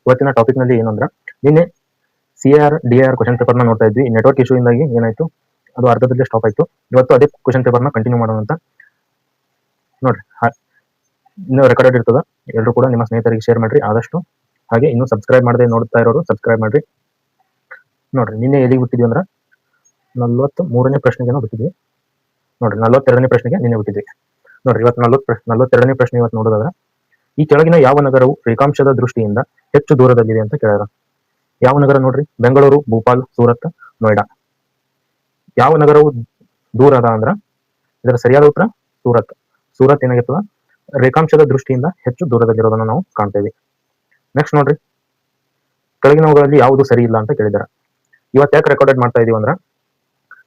ಇವತ್ತಿನ ಟಾಪಿಕ್ ನಲ್ಲಿ ಏನು ಅಂದ್ರೆ ನಿನ್ನೆ CAR DAR ಕ್ವಶನ್ ಪೇಪರ್ನ ನೋಡ್ತಾ ಇದ್ವಿ. ನೆಟ್ವರ್ಕ್ ಇಶ್ಯೂ ಇಂದಾಗಿ ಏನಾಯ್ತು, ಅದು ಅರ್ಧದಲ್ಲೇ ಸ್ಟಾಪ್ ಆಯ್ತು. ಇವತ್ತು ಅದೇ ಕ್ವಶನ್ ಪೇಪರ್ನ ಕಂಟಿನ್ಯೂ ಮಾಡೋಣ ಅಂತ ನೋಡ್ರಿ. ಇನ್ನೂ ರೆಕಾರ್ಡೆಡ್ ಇರ್ತದ, ಎಲ್ಲರೂ ಕೂಡ ನಿಮ್ಮ ಸ್ನೇಹಿತರಿಗೆ ಶೇರ್ ಮಾಡ್ರಿ ಆದಷ್ಟು. ಹಾಗೆ ಇನ್ನೂ ಸಬ್ಸ್ಕ್ರೈಬ್ ಮಾಡದೆ ನೋಡ್ತಾ ಇರೋರು ಸಬ್ಸ್ಕ್ರೈಬ್ ಮಾಡ್ರಿ. ನೋಡ್ರಿ, ನಿನ್ನೆ ಎಲ್ಲಿಗೆ ಬಿಟ್ಟಿದ್ವಿ ಅಂದ್ರೆ 43ನೇ ಪ್ರಶ್ನೆಗೇನೋ ಬಿಟ್ಟಿದ್ವಿ. ನೋಡ್ರಿ, 42ನೇ ಪ್ರಶ್ನೆಗೆ ನಿನ್ನೆ ಬಿಟ್ಟಿದ್ವಿ. ನೋಡ್ರಿ, ಇವತ್ತು 42ನೇ ಪ್ರಶ್ನೆ ಇವತ್ತು ನೋಡೋದಾದ್ರೆ, ಈ ಕೆಳಗಿನ ಯಾವ ನಗರವು ರೇಖಾಂಶದ ದೃಷ್ಟಿಯಿಂದ ಹೆಚ್ಚು ದೂರದಲ್ಲಿದೆ ಅಂತ ಕೇಳ್ಯಾರ. ಯಾವ ನಗರ ನೋಡ್ರಿ? ಬೆಂಗಳೂರು, ಭೂಪಾಲ್, ಸೂರತ್, ನೋಯ್ಡಾ. ಯಾವ ನಗರವು ದೂರ ಅದ ಅಂದ್ರ ಇದರ ಸರಿಯಾದ ಉತ್ತರ ಸೂರತ್. ಸೂರತ್ ಏನಾಗಿರ್ತದ, ರೇಖಾಂಶದ ದೃಷ್ಟಿಯಿಂದ ಹೆಚ್ಚು ದೂರದಲ್ಲಿರೋದನ್ನ ನಾವು ಕಾಣ್ತೇವೆ. ನೆಕ್ಸ್ಟ್ ನೋಡ್ರಿ, ಕೆಳಗಿನವುಗಳಲ್ಲಿ ಯಾವುದು ಸರಿ ಇಲ್ಲ ಅಂತ ಕೇಳಿದಾರ. ಇವತ್ತು ಯಾಕೆ ರೆಕಾರ್ಡೆಡ್ ಮಾಡ್ತಾ ಇದೀವಿ ಅಂದ್ರ,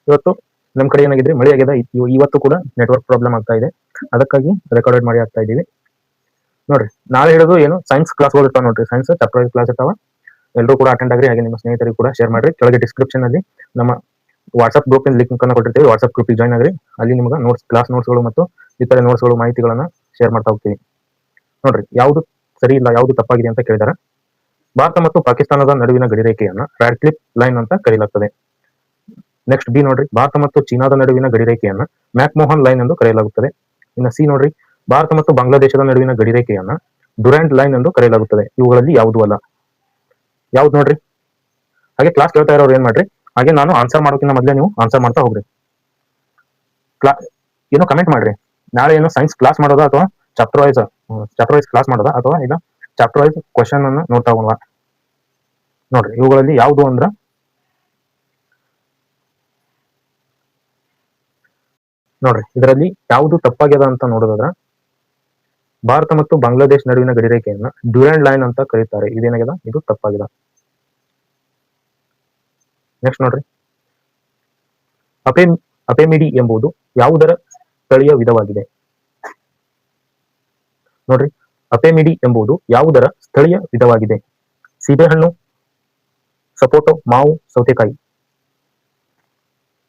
ಇವತ್ತು ನಮ್ಮ ಕಡೆ ಏನಾಗಿದ್ರೆ ಮಳೆ ಆಗಿದೆ. ಇವತ್ತು ಕೂಡ ನೆಟ್ವರ್ಕ್ ಪ್ರಾಬ್ಲಮ್ ಆಗ್ತಾ ಇದೆ, ಅದಕ್ಕಾಗಿ ರೆಕಾರ್ಡೆಡ್ ಮಾಡಿ ಆಗ್ತಾ ಇದೀವಿ. ನೋಡ್ರಿ, ನಾಳೆ ಹಿಡಿದು ಏನು ಸೈನ್ಸ್ ಕ್ಲಾಸ್ಗಳು ಇರ್ತಾವ ನೋಡ್ರಿ. ಸೈನ್ಸ್ ಚಾಪ್ಟರ್ ಕ್ಲಾಸ್ ಇರ್ತಾವ, ಎಲ್ಲರೂ ಕೂಡ ಅಟೆಂಡ್ ಆಗ್ರಿ. ಹಾಗೆ ನಿಮ್ಮ ಸ್ನೇಹಿತರಿಗೆ ಕೂಡ ಶೇರ್ ಮಾಡ್ರಿ. ಕೆಳಗೆ ಡಿಸ್ಕ್ರಿಪ್ಷನ್ ಅಲ್ಲಿ ನಮ್ಮ ವಾಟ್ಸ್ಆಪ್ ಗ್ರೂಪ್ ಲಿಂಕ್ ಅನ್ನು ಕೊಟ್ಟಿರ್ತೀವಿ. ವಾಟ್ಸ್ಆಪ್ ಗ್ರೂಪ್ ಜಾಯ್ನ್ ಆಗ್ರಿ. ಅಲ್ಲಿ ನಿಮ್ಗೆ ಕ್ಲಾಸ್ ನೋಟ್ಸ್ಗಳು ಮತ್ತು ಇತರೆ ನೋಟ್ಸ್ಗಳು ಮಾಹಿತಿಗಳನ್ನ ಶೇರ್ ಮಾಡ್ತಾ ಹೋಗ್ತೀವಿ. ನೋಡ್ರಿ, ಯಾವುದು ಸರಿ ಇಲ್ಲ, ಯಾವುದು ತಪ್ಪಾಗಿದೆ ಅಂತ ಕೇಳಿದಾರೆ. ಭಾರತ ಮತ್ತು ಪಾಕಿಸ್ತಾನದ ನಡುವಿನ ಗಡಿರೇಖೆಯನ್ನ ರಾಡ್ಕ್ಲಿಫ್ ಲೈನ್ ಅಂತ ಕರೆಯಲಾಗುತ್ತದೆ. ನೆಕ್ಸ್ಟ್ ಬಿ ನೋಡ್ರಿ, ಭಾರತ ಮತ್ತು ಚೀನಾದ ನಡುವಿನ ಗಡಿರೇಖೆಯನ್ನ ಮ್ಯಾಕ್ಮೋಹನ್ ಲೈನ್ ಎಂದು ಕರೆಯಲಾಗುತ್ತದೆ. ಇನ್ನು ಸಿ ನೋಡ್ರಿ, ಭಾರತ ಮತ್ತು ಬಾಂಗ್ಲಾದೇಶದ ನಡುವಿನ ಗಡಿರೇಖೆಯನ್ನ ಡುರಾಂಡ್ ಲೈನ್ ಎಂದು ಕರೆಯಲಾಗುತ್ತದೆ. ಇವುಗಳಲ್ಲಿ ಯಾವುದೂ ಅಲ್ಲ. ಯಾವ್ದು ನೋಡ್ರಿ? ಹಾಗೆ ಕ್ಲಾಸ್ ಕೇಳ್ತಾ ಇರೋರು ಏನ್ ಮಾಡ್ರಿ, ಹಾಗೆ ನಾನು ಆನ್ಸರ್ ಮಾಡೋಕ್ಕಿಂತ ಮೊದಲೇ ನೀವು ಆನ್ಸರ್ ಮಾಡ್ತಾ ಹೋಗ್ರಿ. ಏನೋ ಕಮೆಂಟ್ ಮಾಡ್ರಿ. ನಾಳೆ ಏನೋ ಸೈನ್ಸ್ ಕ್ಲಾಸ್ ಮಾಡೋದಾ ಅಥವಾ ಚಾಪ್ಟರ್ ವೈಸ್ ಕ್ಲಾಸ್ ಮಾಡೋದಾ ಅಥವಾ ಇಲ್ಲ ಚಾಪ್ಟರ್ ವೈಸ್ ಕ್ವಶನ್ ಅನ್ನ ನೋಡ್ತಾ ಹೋಗೋಣ. ನೋಡ್ರಿ, ಇವುಗಳಲ್ಲಿ ಯಾವುದು ಅಂದ್ರ ನೋಡ್ರಿ, ಇದರಲ್ಲಿ ಯಾವುದು ತಪ್ಪಾಗ್ಯದ ಅಂತ ನೋಡೋದಾದ್ರ, ಭಾರತ ಮತ್ತು ಬಾಂಗ್ಲಾದೇಶ ನಡುವಿನ ಗಡಿರೇಖೆಯನ್ನ ಡ್ಯೂರಾಂಡ್ ಲೈನ್ ಅಂತ ಕರೀತಾರೆ. ಇದೇನಾಗ್ಯದ, ಇದು ತಪ್ಪಾಗಿದೆ. ನೆಕ್ಸ್ಟ್ ನೋಡ್ರಿ, ಅಪೆಮಿಡಿ ಎಂಬುದು ಯಾವುದರ ಸ್ಥಳೀಯ ವಿಧವಾಗಿದೆ? ನೋಡ್ರಿ, ಅಪೆಮಿಡಿ ಎಂಬುದು ಯಾವುದರ ಸ್ಥಳೀಯ ವಿಧವಾಗಿದೆ? ಸೀಬೆಹಣ್ಣು, ಸಪೋಟೊ, ಮಾವು, ಸೌತೆಕಾಯಿ.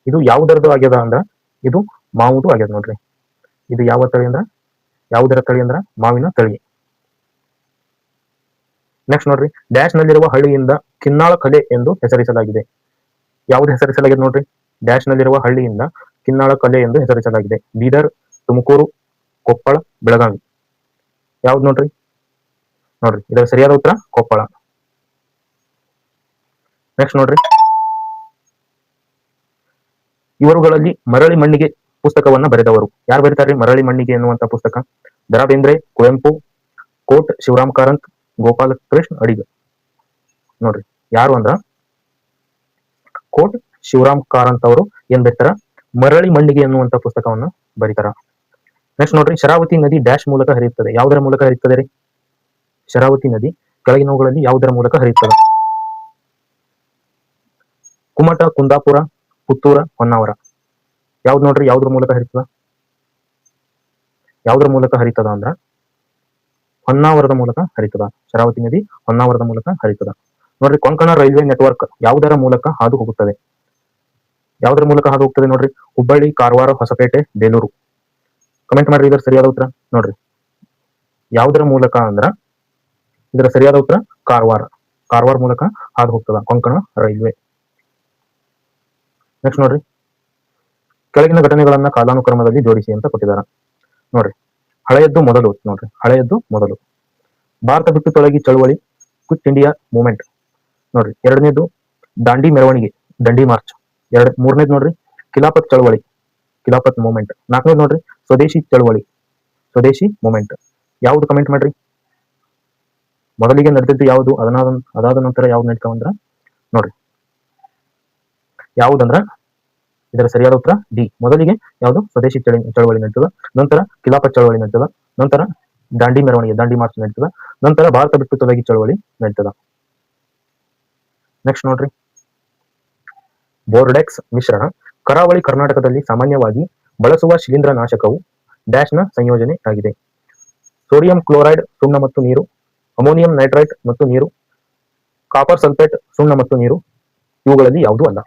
ಇದು ಯಾವುದರದು ಆಗ್ಯದ ಅಂದ್ರ ಇದು ಮಾವುದು ಆಗ್ಯದ. ನೋಡ್ರಿ, ಇದು ಯಾವ ತಳಿ ಅಂದ್ರ, ಯಾವುದರ ತಳಿ ಅಂದ್ರ ಮಾವಿನ ತಳಿ. ನೆಕ್ಸ್ಟ್ ನೋಡ್ರಿ, ಡ್ಯಾಶ್ ನಲ್ಲಿರುವ ಹಳ್ಳಿಯಿಂದ ಕಿನ್ನಾಳ ಕಲೆ ಎಂದು ಹೆಸರಿಸಲಾಗಿದೆ. ಯಾವ್ದು ಹೆಸರಿಸಲಾಗಿದೆ ನೋಡ್ರಿ? ಡ್ಯಾಶ್ ನಲ್ಲಿರುವ ಹಳ್ಳಿಯಿಂದ ಕಿನ್ನಾಳ ಕಲೆ ಎಂದು ಹೆಸರಿಸಲಾಗಿದೆ. ಬೀದರ್, ತುಮಕೂರು, ಕೊಪ್ಪಳ, ಬೆಳಗಾವಿ. ಯಾವ್ದು ನೋಡ್ರಿ? ನೋಡ್ರಿ, ಇದರ ಸರಿಯಾದ ಉತ್ತರ ಕೊಪ್ಪಳ. ನೆಕ್ಸ್ಟ್ ನೋಡ್ರಿ, ಇವರುಗಳಲ್ಲಿ ಮರಳಿ ಮಣ್ಣಿಗೆ ಪುಸ್ತಕವನ್ನ ಬರೆದವರು ಯಾರು ಬರೀತಾರ್ರಿ? ಮರಳಿ ಮಣ್ಣಿಗೆ ಎನ್ನುವಂತ ಪುಸ್ತಕ ದ.ರಾ ಬೇಂದ್ರೆ, ಕುವೆಂಪು, ಕೋಟ್ ಶಿವರಾಮ್ ಕಾರಂತ್, ಗೋಪಾಲಕೃಷ್ಣ ಅಡಿಗ. ನೋಡ್ರಿ, ಯಾರು ಅಂದ್ರ ಕೋಟ್ ಶಿವರಾಮ್ ಕಾರಂತ್ ಅವರು ಏನ್ ಬರ್ತಾರ, ಮರಳಿ ಮಣ್ಣಿಗೆ ಎನ್ನುವಂತ ಪುಸ್ತಕವನ್ನ ಬರೀತಾರ. ನೆಕ್ಸ್ಟ್ ನೋಡ್ರಿ, ಶರಾವತಿ ನದಿ ಡ್ಯಾಶ್ ಮೂಲಕ ಹರಿಯುತ್ತದೆ. ಯಾವುದರ ಮೂಲಕ ಹರಿಯುತ್ತದೆ ರೀ? ಶರಾವತಿ ನದಿ ಕೆಳಗಿನವುಗಳಲ್ಲಿ ಯಾವುದರ ಮೂಲಕ ಹರಿಯುತ್ತದೆ? ಕುಮಟ, ಕುಂದಾಪುರ, ಪುತ್ತೂರ, ಹೊನ್ನಾವರ. ಯಾವ್ದು ನೋಡ್ರಿ, ಯಾವ್ದ್ರ ಮೂಲಕ ಹರಿತದ? ಯಾವ್ದ್ರ ಮೂಲಕ ಹರಿತದ ಅಂದ್ರ ಹೊನ್ನಾವರದ ಮೂಲಕ ಹರಿತದ. ಶರಾವತಿ ನದಿ ಹೊನ್ನಾವರದ ಮೂಲಕ ಹರಿತದ. ನೋಡ್ರಿ, ಕೊಂಕಣ ರೈಲ್ವೆ ನೆಟ್ವರ್ಕ್ ಯಾವುದರ ಮೂಲಕ ಹಾದು ಹೋಗುತ್ತದೆ? ಯಾವುದರ ಮೂಲಕ ಹಾದು ಹೋಗ್ತದೆ ನೋಡ್ರಿ? ಹುಬ್ಬಳ್ಳಿ, ಕಾರವಾರ, ಹೊಸಪೇಟೆ, ಬೇಲೂರು. ಕಮೆಂಟ್ ಮಾಡ್ರಿ ಇದರ ಸರಿಯಾದ ಉತ್ತರ. ನೋಡ್ರಿ, ಯಾವುದರ ಮೂಲಕ ಅಂದ್ರ ಇದರ ಸರಿಯಾದ ಉತ್ತರ ಕಾರವಾರ. ಕಾರವಾರ ಮೂಲಕ ಹಾದು ಹೋಗ್ತದ ಕೊಂಕಣ ರೈಲ್ವೆ. ನೆಕ್ಸ್ಟ್ ನೋಡ್ರಿ, ಕೆಳಗಿನ ಘಟನೆಗಳನ್ನ ಕಾಲಾನುಕ್ರಮದಲ್ಲಿ ಜೋಡಿಸಿ ಅಂತ ಕೊಟ್ಟಿದ್ದಾರೆ. ನೋಡ್ರಿ, ಹಳೆಯದ್ದು ಮೊದಲು. ನೋಡ್ರಿ, ಹಳೆಯದ್ದು ಮೊದಲು ಭಾರತ ಬಿಟ್ಟು ತೊಲಗಿ ಚಳವಳಿ, ಕ್ವಿಟ್ ಇಂಡಿಯಾ ಮೂವ್ಮೆಂಟ್. ನೋಡ್ರಿ, ಎರಡನೇದು ದಾಂಡಿ ಮೆರವಣಿಗೆ, ದಂಡಿ ಮಾರ್ಚ್. ಮೂರನೇದು ನೋಡ್ರಿ, ಖಿಲಾಫತ್ ಚಳವಳಿ, ಖಿಲಾಫತ್ ಮೂವ್ಮೆಂಟ್. ನಾಲ್ಕನೇದು ನೋಡ್ರಿ, ಸ್ವದೇಶಿ ಚಳವಳಿ, ಸ್ವದೇಶಿ ಮೂವ್ಮೆಂಟ್. ಯಾವ್ದು ಕಮೆಂಟ್ ಮಾಡ್ರಿ? ಮೊದಲಿಗೆ ನಡೆದಿದ್ದು ಯಾವುದು, ಅದಾದ ನಂತರ ಯಾವ್ದು ನಡೀತಾವಂದ್ರ ನೋಡ್ರಿ, ಯಾವುದಂದ್ರ ಇದರ ಸರಿಯಾದ ಉತ್ತರ ಡಿ. ಮೊದಲಿಗೆ ಯಾವುದು ಸ್ವದೇಶಿ ಚಳವಳಿ ನಡೀತದ, ನಂತರ ಖಿಲಾಫತ್ ಚಳವಳಿ ನಡೀತದ, ನಂತರ ದಾಂಡಿ ಮೆರವಣಿಗೆ, ದಾಂಡಿ ಮಾರ್ಚ್ ನಡೀತದ, ನಂತರ ಭಾರತ ಬಿಟ್ಟು ತೊಲಗಿ ಚಳವಳಿ ನಡೀತದ. ನೆಕ್ಸ್ಟ್ ನೋಡ್ರಿ, ಬೋರ್ಡೆಕ್ಸ್ ಮಿಶ್ರಣ ಕರಾವಳಿ ಕರ್ನಾಟಕದಲ್ಲಿ ಸಾಮಾನ್ಯವಾಗಿ ಬಳಸುವ ಶಿಲೀಂಧ್ರ ನಾಶಕವು ಡ್ಯಾಶ್ನ ಸಂಯೋಜನೆ ಆಗಿದೆ. ಸೋಡಿಯಂ ಕ್ಲೋರೈಡ್, ಸುಣ್ಣ ಮತ್ತು ನೀರು, ಅಮೋನಿಯಂ ನೈಟ್ರೈಟ್ ಮತ್ತು ನೀರು, ಕಾಪರ್ ಸಲ್ಫೇಟ್, ಸುಣ್ಣ ಮತ್ತು ನೀರು. ಇವುಗಳಲ್ಲಿ ಯಾವುದೂ ಅಲ್ಲ.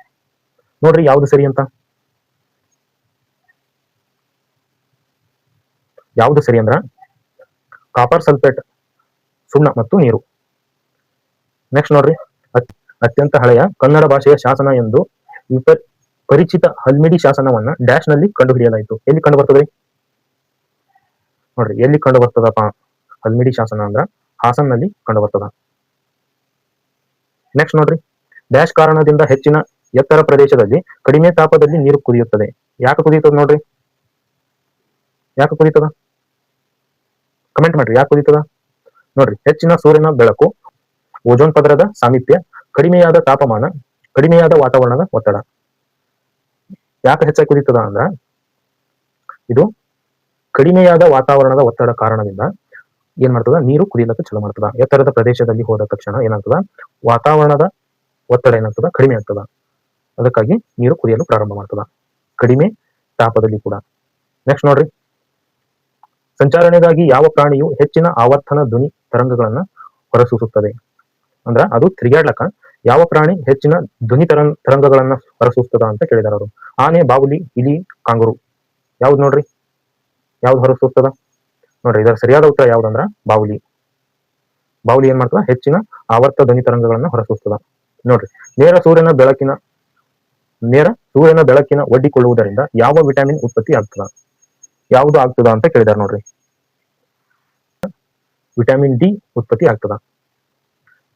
ನೋಡ್ರಿ, ಯಾವ್ದು ಸರಿ ಅಂತ. ಯಾವ್ದು ಸರಿ ಅಂದ್ರ ಕಾಪರ್ ಸಲ್ಫೇಟ್, ಸುಣ್ಣ ಮತ್ತು ನೀರು. ನೆಕ್ಸ್ಟ್ ನೋಡ್ರಿ, ಅತ್ಯಂತ ಹಳೆಯ ಕನ್ನಡ ಭಾಷೆಯ ಶಾಸನ ಎಂದು ಪರಿಚಿತ ಹಲ್ಮಿಡಿ ಶಾಸನವನ್ನ ಡ್ಯಾಶ್ ನಲ್ಲಿ ಕಂಡುಹಿಡಿಯಲಾಯಿತು. ಎಲ್ಲಿ ಕಂಡು ಬರ್ತದ್ರಿ ನೋಡ್ರಿ, ಎಲ್ಲಿ ಕಂಡು ಬರ್ತದಪ್ಪ ಹಲ್ಮಿಡಿ ಶಾಸನ ಅಂದ್ರ ಹಾಸನ್ನಲ್ಲಿ ಕಂಡು ಬರ್ತದ. ನೆಕ್ಸ್ಟ್ ನೋಡ್ರಿ, ಡ್ಯಾಶ್ ಕಾರಣದಿಂದ ಹೆಚ್ಚಿನ ಎತ್ತರ ಪ್ರದೇಶದಲ್ಲಿ ಕಡಿಮೆ ತಾಪದಲ್ಲಿ ನೀರು ಕುದಿಯುತ್ತದೆ. ಯಾಕೆ ಕುದಿಯುತ್ತದೆ ನೋಡ್ರಿ, ಯಾಕೆ ಕುದಿತದ ಕಮೆಂಟ್ ಮಾಡ್ರಿ, ಯಾಕೆ ಕುದಿತದ ನೋಡ್ರಿ. ಹೆಚ್ಚಿನ ಸೂರ್ಯನ ಬೆಳಕು, ಓಜೋನ್ ಪದರದ ಸಾಮೀಪ್ಯ, ಕಡಿಮೆಯಾದ ತಾಪಮಾನ, ಕಡಿಮೆಯಾದ ವಾತಾವರಣದ ಒತ್ತಡ. ಯಾಕೆ ಹೆಚ್ಚಾಗಿ ಕುದಿತದ ಅಂದ್ರ ಇದು ಕಡಿಮೆಯಾದ ವಾತಾವರಣದ ಒತ್ತಡ ಕಾರಣದಿಂದ ಏನ್ ಮಾಡ್ತದ, ನೀರು ಕುದಿಲಕ್ಕ ಚಲೋ ಮಾಡ್ತದ. ಎತ್ತರದ ಪ್ರದೇಶದಲ್ಲಿ ಹೋದ ತಕ್ಷಣ ಏನಾಗ್ತದ, ವಾತಾವರಣದ ಒತ್ತಡ ಏನಾಗ್ತದ, ಕಡಿಮೆ ಆಗ್ತದ. ಅದಕ್ಕಾಗಿ ನೀರು ಕುದಿಯಲು ಪ್ರಾರಂಭ ಮಾಡ್ತದ, ಕಡಿಮೆ ತಾಪದಲ್ಲಿ ಕೂಡ. ನೆಕ್ಸ್ಟ್ ನೋಡ್ರಿ, ಸಂಚಾರಣೆಗಾಗಿ ಯಾವ ಪ್ರಾಣಿಯು ಹೆಚ್ಚಿನ ಆವರ್ತನ ಧ್ವನಿ ತರಂಗಗಳನ್ನ ಹೊರಸೂಸುತ್ತದೆ? ಅಂದ್ರ ಅದು ತಿರುಗಾಡ್ಲಕ್ಕ ಯಾವ ಪ್ರಾಣಿ ಹೆಚ್ಚಿನ ಧ್ವನಿ ತರಂಗಗಳನ್ನ ಹೊರಸೂಸ್ತದ ಅಂತ ಕೇಳಿದಾರ ಅವರು. ಆನೆ, ಬಾವುಲಿ, ಇಲಿ, ಕಾಂಗರು. ಯಾವ್ದು ನೋಡ್ರಿ, ಯಾವ್ದು ಹೊರಸೂಸ್ತದ ನೋಡ್ರಿ? ಇದರ ಸರಿಯಾದ ಉತ್ತರ ಯಾವ್ದಂದ್ರ ಬಾವುಲಿ. ಬಾವುಲಿ ಏನ್ ಮಾಡ್ತದ, ಹೆಚ್ಚಿನ ಆವರ್ತ ಧ್ವನಿ ತರಂಗಗಳನ್ನ ಹೊರಸೂಸ್ತದ. ನೋಡ್ರಿ, ನೇರ ಸೂರ್ಯನ ಬೆಳಕಿನ ಒಡ್ಡಿಕೊಳ್ಳುವುದರಿಂದ ಯಾವ ವಿಟಮಿನ್ ಉತ್ಪತ್ತಿ ಆಗ್ತದ? ಯಾವುದು ಆಗ್ತದ ಅಂತ ಕೇಳಿದಾರೆ ನೋಡ್ರಿ. ವಿಟಮಿನ್ ಡಿ ಉತ್ಪತ್ತಿ ಆಗ್ತದ.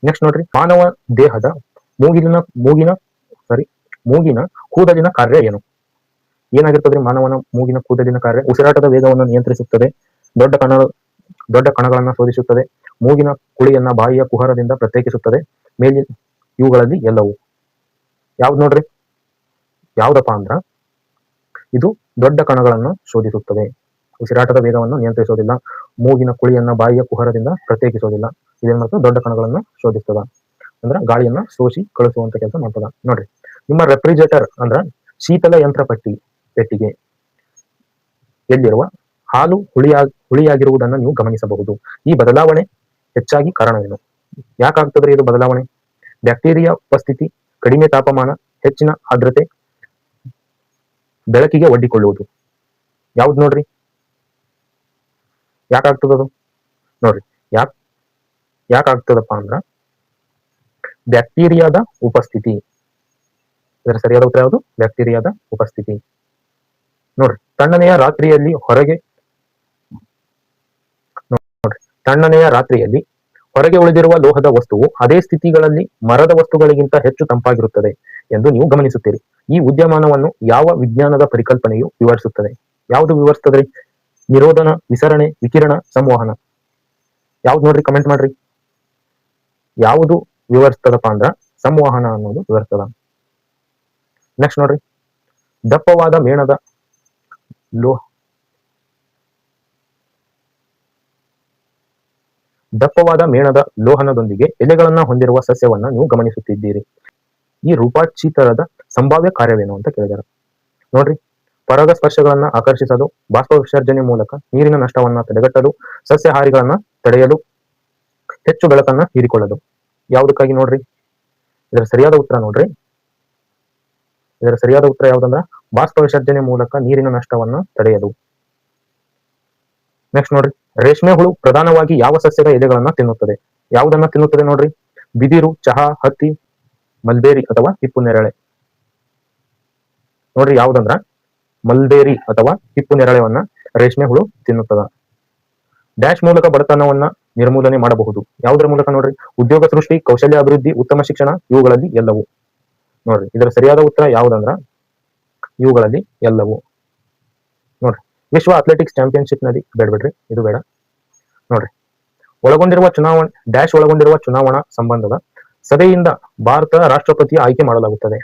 ನೆಕ್ಸ್ಟ್ ನೋಡ್ರಿ, ಮಾನವ ದೇಹದ ಮೂಗಿನ ಕೂದಲಿನ ಕಾರ್ಯ ಏನು? ಏನಾಗಿರ್ತದ್ರಿ ಮಾನವನ ಮೂಗಿನ ಕೂದಲಿನ ಕಾರ್ಯ? ಉಸಿರಾಟದ ವೇಗವನ್ನು ನಿಯಂತ್ರಿಸುತ್ತದೆ, ದೊಡ್ಡ ಕಣಗಳನ್ನ ಶೋಧಿಸುತ್ತದೆ, ಮೂಗಿನ ಕುಳಿಯನ್ನ ಬಾಯಿಯ ಕುಹರದಿಂದ ಪ್ರತ್ಯೇಕಿಸುತ್ತದೆ, ಮೇಲಿನ ಇವುಗಳಲ್ಲಿ ಎಲ್ಲವೂ. ಯಾವ್ದು ನೋಡ್ರಿ, ಯಾವ್ದಪ್ಪ ಅಂದ್ರ ಇದು ದೊಡ್ಡ ಕಣಗಳನ್ನು ಶೋಧಿಸುತ್ತದೆ, ಉಸಿರಾಟದ ವೇಗವನ್ನು ನಿಯಂತ್ರಿಸೋದಿಲ್ಲ, ಮೂಗಿನ ಕುಳಿಯನ್ನ ಬಾಯಿಯ ಕುಹರದಿಂದ ಪ್ರತ್ಯೇಕಿಸೋದಿಲ್ಲ. ಇದೇನ್ ಮಾಡ್ತದ, ದೊಡ್ಡ ಕಣಗಳನ್ನ ಶೋಧಿಸ್ತದ, ಅಂದ್ರ ಗಾಳಿಯನ್ನ ಶೋಷಿ ಕಳಿಸುವಂತ ಕೆಲಸ ಮಾಡ್ತದ. ನೋಡ್ರಿ, ನಿಮ್ಮ ರೆಫ್ರಿಜರೇಟರ್ ಅಂದ್ರ ಶೀತಲ ಯಂತ್ರ ಪೆಟ್ಟಿಗೆ ಎಲ್ಲಿರುವ ಹಾಲು ಹುಳಿಯಾಗಿರುವುದನ್ನ ನೀವು ಗಮನಿಸಬಹುದು. ಈ ಬದಲಾವಣೆ ಹೆಚ್ಚಾಗಿ ಕಾರಣವೇನು? ಯಾಕಾಗ್ತದ್ರಿ ಇದು ಬದಲಾವಣೆ? ಬ್ಯಾಕ್ಟೀರಿಯಾ ಉಪಸ್ಥಿತಿ, ಕಡಿಮೆ ತಾಪಮಾನ, ಹೆಚ್ಚಿನ ಆರ್ದ್ರತೆ, ಬೆಳಕಿಗೆ ಒಡ್ಡಿಕೊಳ್ಳುವುದು. ಯಾವ್ದು ನೋಡ್ರಿ, ಯಾಕಾಗ್ತದದು ನೋಡ್ರಿ? ಯಾಕಾಗ್ತದಪ್ಪ ಅಂದ್ರ ಬ್ಯಾಕ್ಟೀರಿಯಾದ ಉಪಸ್ಥಿತಿ. ಇದರ ಸರಿಯಾದ ಉತ್ತರ ಯಾವುದು? ಬ್ಯಾಕ್ಟೀರಿಯಾದ ಉಪಸ್ಥಿತಿ. ನೋಡ್ರಿ, ತಣ್ಣನೆಯ ರಾತ್ರಿಯಲ್ಲಿ ಹೊರಗೆ ಉಳಿದಿರುವ ಲೋಹದ ವಸ್ತುವು ಅದೇ ಸ್ಥಿತಿಗಳಲ್ಲಿ ಮರದ ವಸ್ತುಗಳಿಗಿಂತ ಹೆಚ್ಚು ತಂಪಾಗಿರುತ್ತದೆ ಎಂದು ನೀವು ಗಮನಿಸುತ್ತೀರಿ. ಈ ಉದ್ಯಮಾನವನ್ನು ಯಾವ ವಿಜ್ಞಾನದ ಪರಿಕಲ್ಪನೆಯು ವಿವರಿಸುತ್ತದೆ? ಯಾವುದು ವಿವರಿಸ್ತದ್ರಿ? ನಿರೋಧನ, ವಿಸರಣೆ, ವಿಕಿರಣ, ಸಂವಹನ. ಯಾವ್ದು ನೋಡ್ರಿ, ಕಮೆಂಟ್ ಮಾಡ್ರಿ. ಯಾವುದು ವಿವರಿಸ್ತದಪ್ಪ ಅಂದ್ರ ಸಂವಹನ ಅನ್ನೋದು ವಿವರಿಸ್ತದ. ನೆಕ್ಸ್ಟ್ ನೋಡ್ರಿ, ದಪ್ಪವಾದ ಮೇಣದ ಲೋಹನದೊಂದಿಗೆ ಎಲೆಗಳನ್ನ ಹೊಂದಿರುವ ಸಸ್ಯವನ್ನ ನೀವು ಗಮನಿಸುತ್ತಿದ್ದೀರಿ. ಈ ರೂಪಾಂತರದ ಸಂಭಾವ್ಯ ಕಾರ್ಯವೇನು ಅಂತ ಕೇಳಿದಾರೆ ನೋಡ್ರಿ. ಪರಾಗಸ್ಪರ್ಶಗಳನ್ನ ಆಕರ್ಷಿಸಲು, ಬಾಷ್ಪ ವಿಸರ್ಜನೆ ಮೂಲಕ ನೀರಿನ ನಷ್ಟವನ್ನ ತಡೆಗಟ್ಟಲು, ಸಸ್ಯಹಾರಿಗಳನ್ನ ತಡೆಯಲು, ಹೆಚ್ಚು ಬೆಳಕನ್ನ ಹೀರಿಕೊಳ್ಳಲು. ಯಾವುದಕ್ಕಾಗಿ ನೋಡ್ರಿ? ಇದರ ಸರಿಯಾದ ಉತ್ತರ ನೋಡ್ರಿ, ಇದರ ಸರಿಯಾದ ಉತ್ತರ ಯಾವ್ದಂದ್ರ ಬಾಷ್ಪ ವಿಸರ್ಜನೆ ಮೂಲಕ ನೀರಿನ ನಷ್ಟವನ್ನ ತಡೆಯಲು. ನೆಕ್ಸ್ಟ್ ನೋಡ್ರಿ, ರೇಷ್ಮೆ ಹುಳು ಪ್ರಧಾನವಾಗಿ ಯಾವ ಸಸ್ಯದ ಎಲೆಗಳನ್ನ ತಿನ್ನುತ್ತದೆ? ಯಾವುದನ್ನ ತಿನ್ನುತ್ತದೆ ನೋಡ್ರಿ? ಬಿದಿರು, ಚಹಾ, ಹತ್ತಿ, ಮಲ್ಬೇರಿ ಅಥವಾ ಹಿಪ್ಪು ನೇರಳೆ. ನೋಡ್ರಿ, ಯಾವ್ದಂದ್ರ ಮಲ್ಬೇರಿ ಅಥವಾ ಹಿಪ್ಪು ನೇರಳೆವನ್ನ ರೇಷ್ಮೆ ಹುಳು ತಿನ್ನುತ್ತದ. ಡ್ಯಾಶ್ ಮೂಲಕ ಬಡತನವನ್ನ ನಿರ್ಮೂಲನೆ ಮಾಡಬಹುದು. ಯಾವುದರ ಮೂಲಕ ನೋಡ್ರಿ? ಉದ್ಯೋಗ ಸೃಷ್ಟಿ, ಕೌಶಲ್ಯ ಅಭಿವೃದ್ಧಿ, ಉತ್ತಮ ಶಿಕ್ಷಣ, ಇವುಗಳಲ್ಲಿ ಎಲ್ಲವೂ. ನೋಡ್ರಿ, ಇದರ ಸರಿಯಾದ ಉತ್ತರ ಯಾವುದಂದ್ರ ಇವುಗಳಲ್ಲಿ ಎಲ್ಲವೂ. ನೋಡ್ರಿ, ವಿಶ್ವ ಅಥ್ಲೆಟಿಕ್ಸ್ ಚಾಂಪಿಯನ್ಶಿಪ್ ನಲ್ಲಿ ಬೇಡಬಿಡ್ರಿ, ಇದು ಬೇಡ. ನೋಡ್ರಿ, ಒಳಗೊಂಡಿರುವ ಚುನಾವಣಾ ಸಂಬಂಧದ ಸಭೆಯಿಂದ ಭಾರತದ ರಾಷ್ಟ್ರಪತಿಯ ಆಯ್ಕೆ ಮಾಡಲಾಗುತ್ತದೆ.